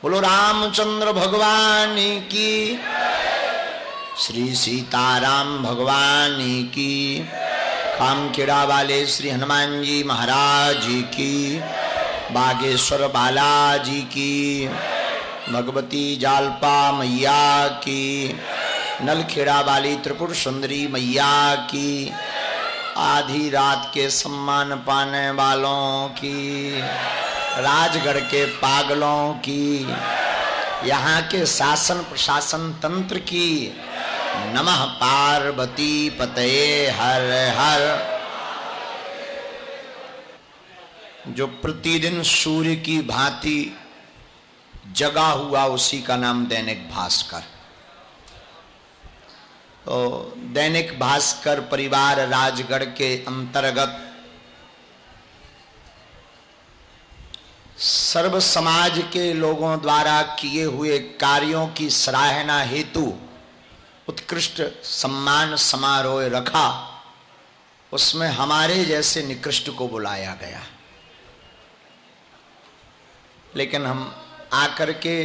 बोलो रामचंद्र भगवान की, श्री सीताराम भगवान की, कामखेड़ा वाले श्री हनुमान जी महाराज की, बागेश्वर बालाजी की, भगवती जालपा मैया की, नलखेड़ा वाली त्रिपुर सुंदरी मैया की, आधी रात के सम्मान पाने वालों की, राजगढ़ के पागलों की, यहाँ के शासन प्रशासन तंत्र की, नमः पार्वती पतये हर हर। जो प्रतिदिन सूर्य की भांति जगा हुआ उसी का नाम दैनिक भास्कर। तो दैनिक भास्कर परिवार राजगढ़ के अंतर्गत सर्व समाज के लोगों द्वारा किए हुए कार्यों की सराहना हेतु उत्कृष्ट सम्मान समारोह रखा। उसमें हमारे जैसे निकृष्ट को बुलाया गया, लेकिन हम आकर के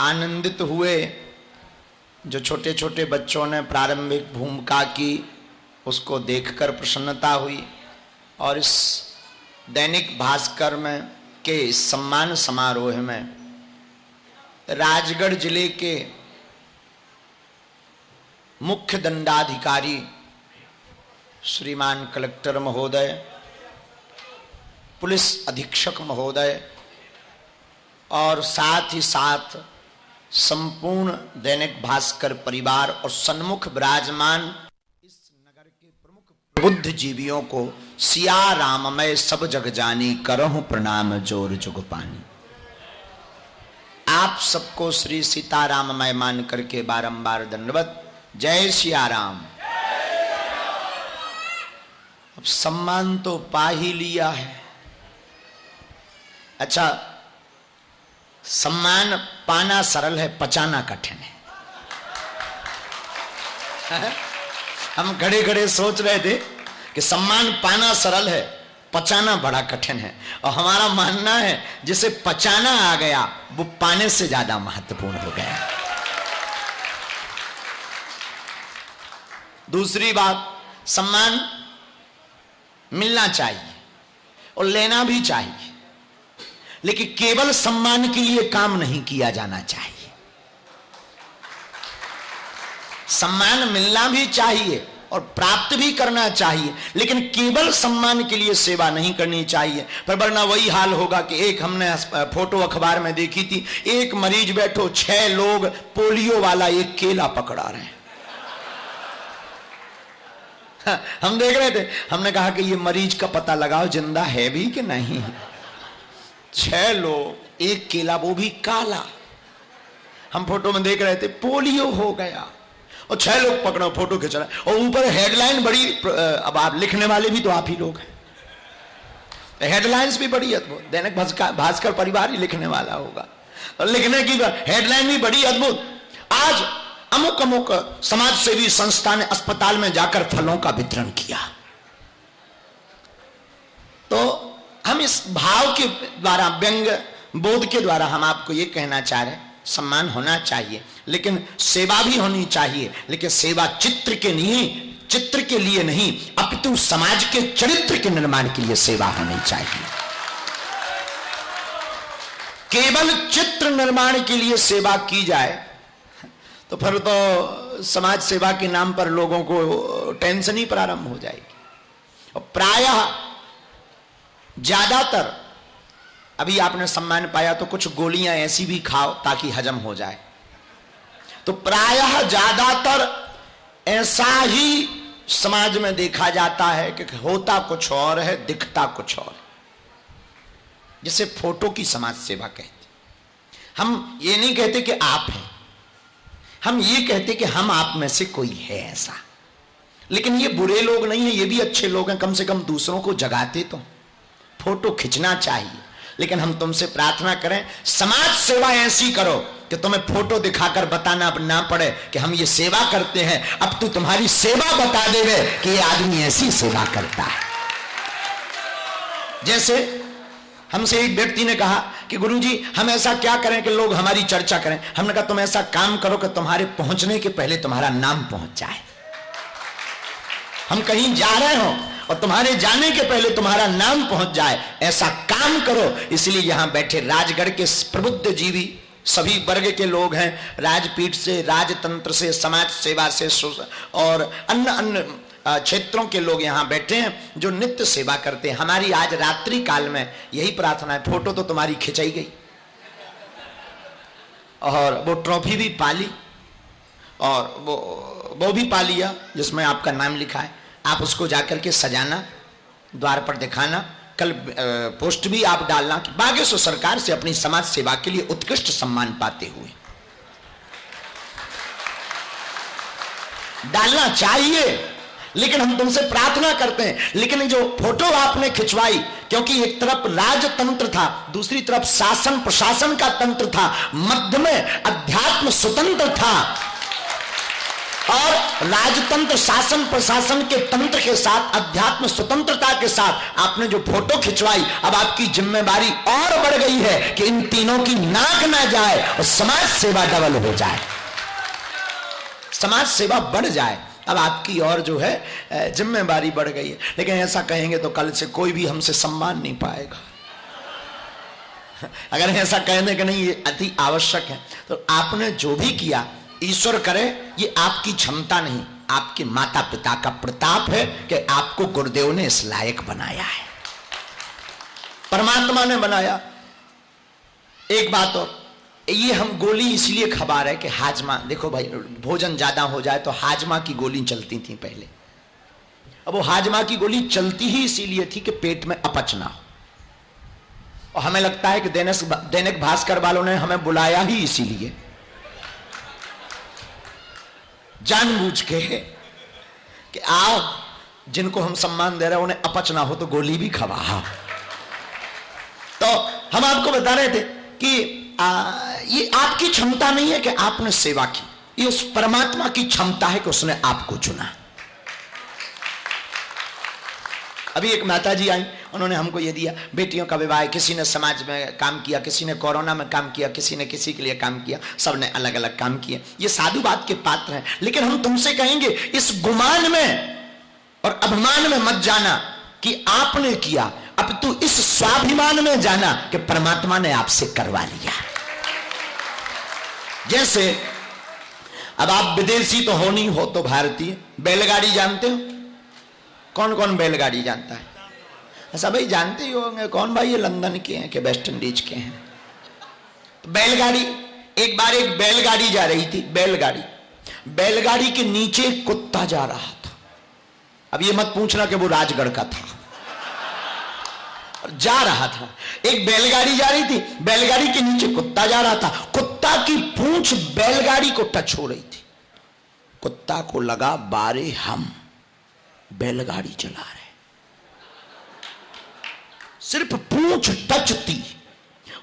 आनंदित हुए। जो छोटे छोटे बच्चों ने प्रारंभिक भूमिका की उसको देखकर प्रसन्नता हुई, और इस दैनिक भास्कर में के सम्मान समारोह में राजगढ़ जिले के मुख्य दंडाधिकारी श्रीमान कलेक्टर महोदय, पुलिस अधीक्षक महोदय और साथ ही साथ संपूर्ण दैनिक भास्कर परिवार और सन्मुख विराजमान इस नगर के प्रमुख बुद्धिजीवियों को सिया राममय सब जग जानी, करहूं प्रणाम जोर जुग पानी। आप सबको श्री सीताराममय मान करके बारंबार दंडवत। जय सिया राम। अब सम्मान तो पा ही लिया है। अच्छा, सम्मान पाना सरल है, पचाना कठिन है। हम खड़े खड़े सोच रहे थे कि सम्मान पाना सरल है, पचाना बड़ा कठिन है, और हमारा मानना है जिसे पचाना आ गया वो पाने से ज्यादा महत्वपूर्ण हो गया। दूसरी बात, सम्मान मिलना चाहिए और लेना भी चाहिए, लेकिन केवल सम्मान के लिए काम नहीं किया जाना चाहिए। सम्मान मिलना भी चाहिए और प्राप्त भी करना चाहिए, लेकिन केवल सम्मान के लिए सेवा नहीं करनी चाहिए। पर वरना वही हाल होगा कि एक हमने फोटो अखबार में देखी थी, एक मरीज बैठो, 6 लोग पोलियो वाला एक केला पकड़ा रहे हैं। हम देख रहे थे, हमने कहा कि ये मरीज का पता लगाओ जिंदा है भी कि नहीं। 6 लोग, एक केला, वो भी काला। हम फोटो में देख रहे थे, पोलियो हो गया और 6 लोग पकड़ो, फोटो खिंच रहा है, और ऊपर हेडलाइन बड़ी। अब आप लिखने वाले भी तो आप ही लोग हैं। हेडलाइंस भी बड़ी अद्भुत, दैनिक भास्कर परिवार ही लिखने वाला होगा, और लिखने की हेडलाइन भी बड़ी अद्भुत। आज अमुक अमुक समाज सेवी संस्था ने अस्पताल में जाकर फलों का वितरण किया। तो हम इस भाव के द्वारा, व्यंग बोध के द्वारा हम आपको ये कहना चाह रहे हैं, सम्मान होना चाहिए, लेकिन सेवा भी होनी चाहिए, लेकिन सेवा चित्र के लिए नहीं, अपितु समाज के चरित्र के निर्माण के लिए सेवा होनी चाहिए। केवल चित्र निर्माण के लिए सेवा की जाए तो फिर तो समाज सेवा के नाम पर लोगों को टेंशन ही प्रारंभ हो जाएगी। और प्रायः ज्यादातर, अभी आपने सम्मान पाया तो कुछ गोलियां ऐसी भी खाओ ताकि हजम हो जाए। तो प्रायः ज्यादातर ऐसा ही समाज में देखा जाता है कि होता कुछ और है, दिखता कुछ और, जिसे फोटो की समाज सेवा कहते। हम ये नहीं कहते कि आप हैं, हम ये कहते कि हम आप में से कोई है ऐसा। लेकिन ये बुरे लोग नहीं है, ये भी अच्छे लोग हैं, कम से कम दूसरों को जगाते तो। फोटो खींचना चाहिए, लेकिन हम तुमसे प्रार्थना करें, समाज सेवा ऐसी करो कि तुम्हें फोटो दिखाकर बताना ना पड़े कि हम ये सेवा करते हैं। अब तो तुम्हारी सेवा बता देवे कि ये आदमी ऐसी सेवा करता है। जैसे हमसे एक व्यक्ति ने कहा कि गुरुजी हम ऐसा क्या करें कि लोग हमारी चर्चा करें। हमने कहा तुम ऐसा काम करो कि तुम्हारे पहुंचने के पहले तुम्हारा नाम पहुंच जाए। हम कहीं जा रहे हो और तुम्हारे जाने के पहले तुम्हारा नाम पहुंच जाए, ऐसा काम करो। इसलिए यहां बैठे राजगढ़ के प्रबुद्ध जीवी सभी वर्ग के लोग हैं, राजपीठ से, राजतंत्र से, समाज सेवा से और अन्य क्षेत्रों के लोग यहां बैठे हैं जो नित्य सेवा करते हैं। हमारी आज रात्रि काल में यही प्रार्थना है। फोटो तो तुम्हारी खिंचाई गई और वो ट्रॉफी भी पाली और वो भी पा लिया जिसमें आपका नाम लिखा है। आप उसको जाकर के सजाना, द्वार पर दिखाना, कल पोस्ट भी आप डालना कि बागेश्वर सरकार से अपनी समाज सेवा के लिए उत्कृष्ट सम्मान पाते हुए। डालना चाहिए, लेकिन हम तुमसे प्रार्थना करते हैं। लेकिन जो फोटो आपने खिंचवाई, क्योंकि एक तरफ राजतंत्र था, दूसरी तरफ शासन प्रशासन का तंत्र था, मध्य में अध्यात्म स्वतंत्र था और राजतंत्र शासन प्रशासन के तंत्र के साथ अध्यात्म स्वतंत्रता के साथ आपने जो फोटो खिंचवाई, अब आपकी जिम्मेदारी और बढ़ गई है कि इन तीनों की नाक ना जाए और समाज सेवा डबल हो जाए, समाज सेवा बढ़ जाए। अब आपकी और जो है जिम्मेदारी बढ़ गई है। लेकिन ऐसा कहेंगे तो कल से कोई भी हमसे सम्मान नहीं पाएगा। अगर ऐसा कहने के नहीं ये अति आवश्यक है, तो आपने जो भी किया ईश्वर करे, ये आपकी क्षमता नहीं, आपके माता पिता का प्रताप है कि आपको गुरुदेव ने इस लायक बनाया है, परमात्मा ने बनाया। एक बात और, ये हम गोली इसलिए खबा रहे कि हाजमा, देखो भाई भोजन ज्यादा हो जाए तो हाजमा की गोली चलती थी पहले। अब वो हाजमा की गोली चलती ही इसीलिए थी कि पेट में अपच ना हो। और हमें लगता है कि दैनिक भास्कर वालों ने हमें बुलाया ही इसीलिए, जानबूझ के कि आओ, जिनको हम सम्मान दे रहे हैं उन्हें अपच ना हो तो गोली भी खवा। तो हम आपको बता रहे थे कि ये आपकी क्षमता नहीं है कि आपने सेवा की, ये उस परमात्मा की क्षमता है कि उसने आपको चुना। अभी एक माता जी आई, उन्होंने हमको ये दिया, बेटियों का विवाह, किसी ने समाज में काम किया, किसी ने कोरोना में काम किया, किसी ने किसी के लिए काम किया, सबने अलग अलग काम किए। ये साधुवाद के पात्र हैं। लेकिन हम तुमसे कहेंगे इस गुमान में और अभिमान में मत जाना कि आपने किया, अब तू इस स्वाभिमान में जाना कि परमात्मा ने आपसे करवा लिया। जैसे अब आप विदेशी तो हो नहीं, हो तो भारतीय। बैलगाड़ी जानते हो? कौन कौन बैलगाड़ी जानता है? ऐसा भाई जानते ही होंगे। कौन भाई? ये लंदन के हैं कि वेस्ट इंडीज के हैं। तो बैलगाड़ी, एक बार एक बैलगाड़ी जा रही थी, बैलगाड़ी के नीचे एक कुत्ता जा रहा था। अब ये मत पूछना कि वो राजगढ़ का था, जा रहा था। एक बैलगाड़ी जा रही थी, बैलगाड़ी के नीचे कुत्ता जा रहा था। कुत्ता की पूंछ बैलगाड़ी को टच हो रही थी। कुत्ता को लगा बारे हम बैलगाड़ी चला रहे, सिर्फ पूंछ टच थी,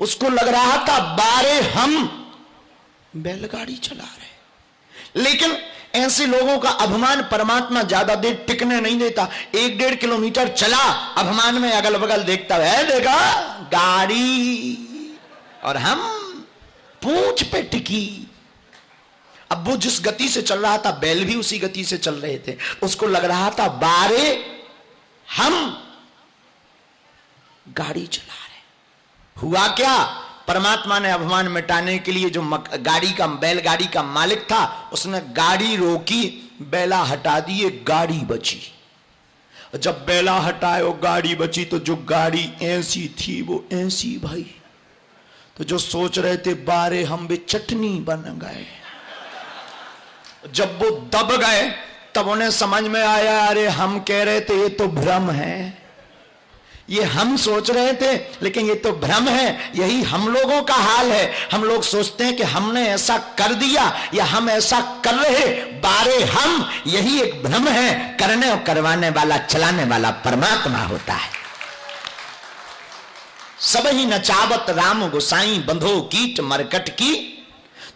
उसको लग रहा था बारे हम बैलगाड़ी चला रहे। लेकिन ऐसे लोगों का अभिमान परमात्मा ज्यादा देर टिकने नहीं देता। 1-1.5 किलोमीटर चला, अभिमान में अगल बगल देखता है, देखा गाड़ी और हम पूंछ पे टिकी। अब वो जिस गति से चल रहा था, बैल भी उसी गति से चल रहे थे। उसको लग रहा था बारे हम गाड़ी चला रहे। हुआ क्या? परमात्मा ने अभिमान मिटाने के लिए जो बैलगाड़ी का मालिक था, उसने गाड़ी रोकी, बैला हटा दिए, गाड़ी बची। जब बैला हटाए और गाड़ी बची तो जो गाड़ी ऐसी थी वो ऐसी भाई। तो जो सोच रहे थे बारे हम भी चटनी बन गए। जब वो दब गए तब उन्हें समझ में आया, अरे हम कह रहे थे ये तो भ्रम है, ये हम सोच रहे थे लेकिन ये तो भ्रम है। यही हम लोगों का हाल है। हम लोग सोचते हैं कि हमने ऐसा कर दिया या हम ऐसा कर रहे, बारे हम, यही एक भ्रम है। करने और करवाने वाला, चलाने वाला परमात्मा होता है। सब ही नचावत राम गोसाई, बंधो कीट मरकट की।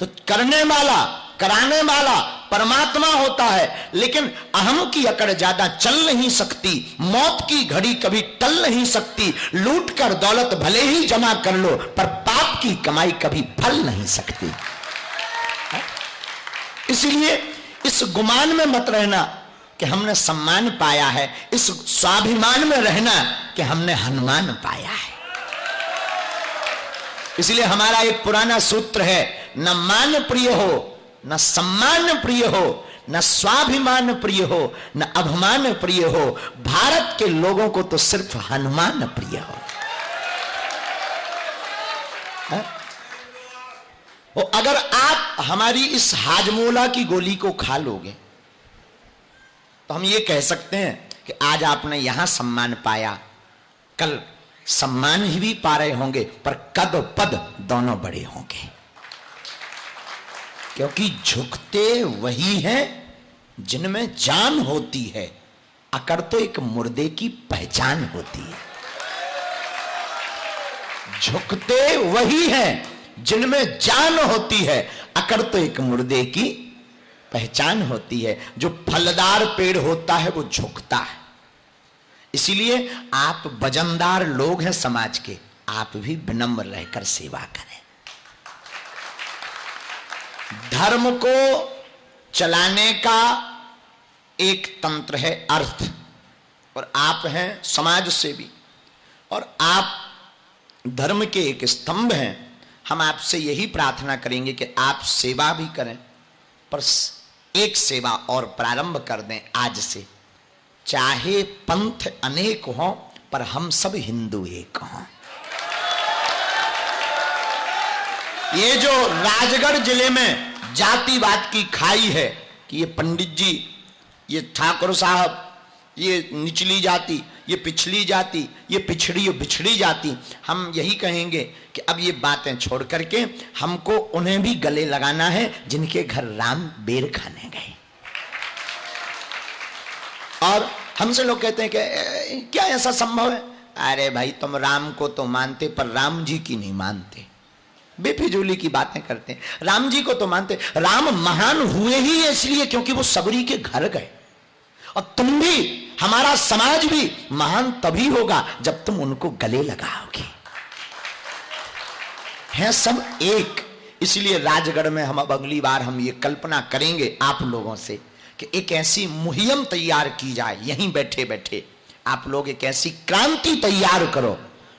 तो करने वाला कराने वाला परमात्मा होता है, लेकिन अहम की अकड़ ज्यादा चल नहीं सकती, मौत की घड़ी कभी टल नहीं सकती, लूट कर दौलत भले ही जमा कर लो पर पाप की कमाई कभी फल नहीं सकती। इसलिए इस गुमान में मत रहना कि हमने सम्मान पाया है, इस स्वाभिमान में रहना कि हमने हनुमान पाया है। इसलिए हमारा एक पुराना सूत्र है, न मान प्रिय हो, न सम्मान प्रिय हो, न स्वाभिमान प्रिय हो, न अभिमान प्रिय हो, भारत के लोगों को तो सिर्फ हनुमान प्रिय हो। वो अगर आप हमारी इस हाजमोला की गोली को खा लोगे तो हम ये कह सकते हैं कि आज आपने यहां सम्मान पाया, कल सम्मान ही भी पा रहे होंगे पर कद और पद दोनों बड़े होंगे, क्योंकि झुकते वही हैं जिनमें जान होती है, अकड़ तो एक मुर्दे की पहचान होती है। झुकते वही हैं जिनमें जान होती है, अकड़ तो एक मुर्दे की पहचान होती है। जो फलदार पेड़ होता है वो झुकता है। इसीलिए आप वजनदार लोग हैं समाज के, आप भी विनम्र रहकर सेवा करें। धर्म को चलाने का एक तंत्र है अर्थ, और आप हैं समाज सेवी और आप धर्म के एक स्तंभ हैं। हम आपसे यही प्रार्थना करेंगे कि आप सेवा भी करें, पर एक सेवा और प्रारंभ कर दें आज से। चाहे पंथ अनेक हों पर हम सब हिंदू एक हों। ये जो राजगढ़ जिले में जातिवाद की खाई है कि ये पंडित जी, ये ठाकुर साहब, ये निचली जाति, ये पिछली जाति, ये पिछड़ी और बिछड़ी जाति, हम यही कहेंगे कि अब ये बातें छोड़ करके हमको उन्हें भी गले लगाना है जिनके घर राम बेर खाने गए। और हमसे लोग कहते हैं कि क्या ऐसा संभव है? अरे भाई, तुम राम को तो मानते पर राम जी की नहीं मानते, बेफिजूली की बातें करते हैं। राम जी को तो मानते, राम महान हुए ही इसलिए क्योंकि वो सबरी के घर गए, और तुम भी, हमारा समाज भी महान तभी होगा जब तुम उनको गले लगाओगे। हैं सब एक। इसलिए राजगढ़ में हम अब अगली बार हम ये कल्पना करेंगे आप लोगों से कि एक ऐसी मुहिम तैयार की जाए, यहीं बैठे बैठे आप लोग एक ऐसी क्रांति तैयार करो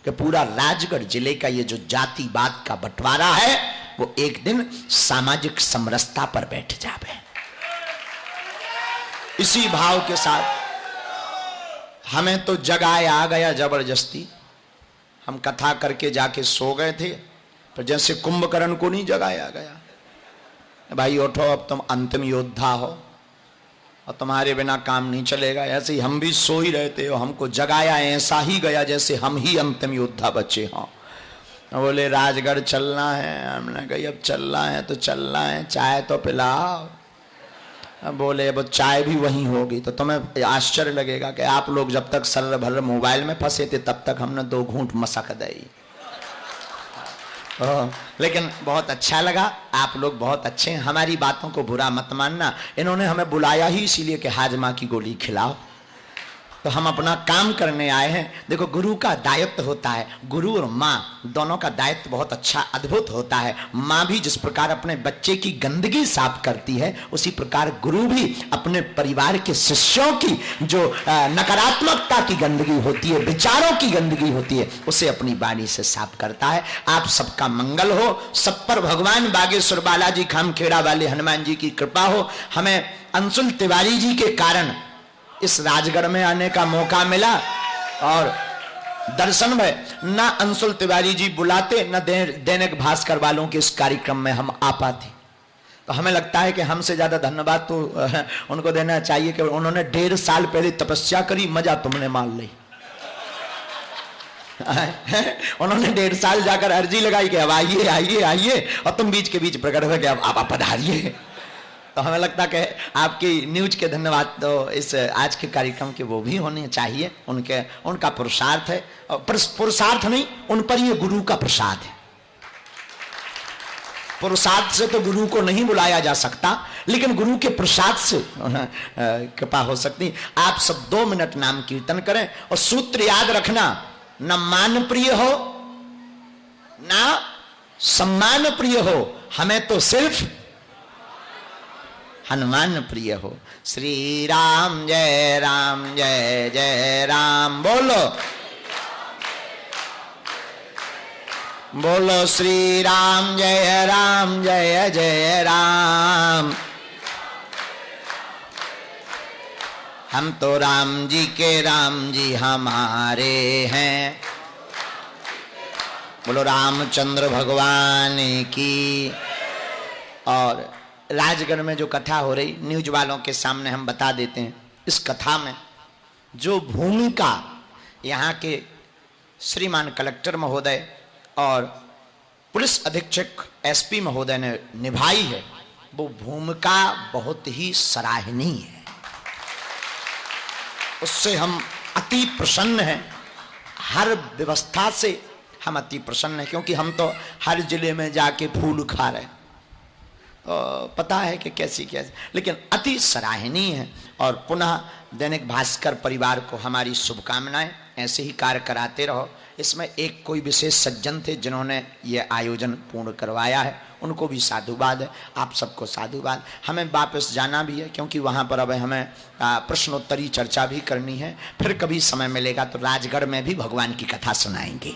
कि पूरा राजगढ़ जिले का ये जो जातिवाद का बंटवारा है वो एक दिन सामाजिक समरसता पर बैठ जाए। इसी भाव के साथ हमें तो जगाया आ गया जबरदस्ती। हम कथा करके जाके सो गए थे, पर जैसे कुंभकर्ण को नहीं जगाया गया, भाई उठो अब तुम अंतिम योद्धा हो और तुम्हारे बिना काम नहीं चलेगा, ऐसे ही हम भी सो ही रहे थे और हमको जगाया ऐसा ही गया जैसे हम ही अंतिम योद्धा बचे हों। बोले राजगढ़ चलना है, हमने कहा अब चलना है तो चलना है, चाय तो पिलाओ। बोले अब चाय भी वहीं होगी। तो तुम्हें आश्चर्य लगेगा कि आप लोग जब तक सर भर मोबाइल में फंसे थे तब तक हमने 2 घूंट मसक दी। लेकिन बहुत अच्छा लगा, आप लोग बहुत अच्छे हैं, हमारी बातों को बुरा मत मानना। इन्होंने हमें बुलाया ही इसीलिए कि हाजमा की गोली खिलाओ, तो हम अपना काम करने आए हैं। देखो, गुरु का दायित्व होता है, गुरु और माँ दोनों का दायित्व बहुत अच्छा अद्भुत होता है। माँ भी जिस प्रकार अपने बच्चे की गंदगी साफ करती है, उसी प्रकार गुरु भी अपने परिवार के शिष्यों की जो नकारात्मकता की गंदगी होती है, विचारों की गंदगी होती है, उसे अपनी वाणी से साफ करता है। आप सबका मंगल हो, सब पर भगवान बागेश्वर बालाजी खामखेड़ा वाले हनुमान जी की कृपा हो। हमें अंशुल तिवारी जी के कारण इस राजगढ़ में आने का मौका मिला और दर्शन में ना अंशुल तिवारी जी बुलाते न दैनिक भास्कर वालों के इस कार्यक्रम में हम आ पाते। तो हमें लगता है कि हमसे ज्यादा धन्यवाद तो उनको देना चाहिए कि उन्होंने 1.5 साल पहले तपस्या करी, मजा तुमने मान ली। उन्होंने 1.5 साल जाकर अर्जी लगाई कि अब आइए आइए आइए, और तुम बीच के बीच प्रकट हो गए अब आप पधारिए। तो हमें लगता है कि आपकी न्यूज के धन्यवाद तो इस आज के कार्यक्रम के वो भी होने चाहिए, उनका पुरुषार्थ है, और पुरुषार्थ नहीं, उन पर ये गुरु का प्रसाद है। पुरुषार्थ से तो गुरु को नहीं बुलाया जा सकता, लेकिन गुरु के प्रसाद से कृपा हो सकती। आप सब 2 मिनट नाम कीर्तन करें और सूत्र याद रखना, न मान प्रिय हो ना सम्मान प्रिय हो, हमें तो सिर्फ हनुमान प्रिय हो। श्री राम जय जय राम बोलो, बोलो श्री राम जय जय राम। हम तो राम जी के राम जी हमारे हैं, बोलो रामचंद्र भगवान की। और राजगढ़ में जो कथा हो रही, न्यूज वालों के सामने हम बता देते हैं, इस कथा में जो भूमिका यहाँ के श्रीमान कलेक्टर महोदय और पुलिस अधीक्षक एसपी महोदय ने निभाई है, वो भूमिका बहुत ही सराहनीय है। उससे हम अति प्रसन्न हैं, हर व्यवस्था से हम अति प्रसन्न हैं, क्योंकि हम तो हर जिले में जाके फूल खा रहे हैं, पता है कि कैसी कैसी, लेकिन अति सराहनीय है। और पुनः दैनिक भास्कर परिवार को हमारी शुभकामनाएं, ऐसे ही कार्य कराते रहो। इसमें एक कोई विशेष सज्जन थे जिन्होंने ये आयोजन पूर्ण करवाया है, उनको भी साधुवाद है, आप सबको साधुवाद। हमें वापस जाना भी है, क्योंकि वहाँ पर अब हमें प्रश्नोत्तरी चर्चा भी करनी है। फिर कभी समय मिलेगा तो राजगढ़ में भी भगवान की कथा सुनाएंगे।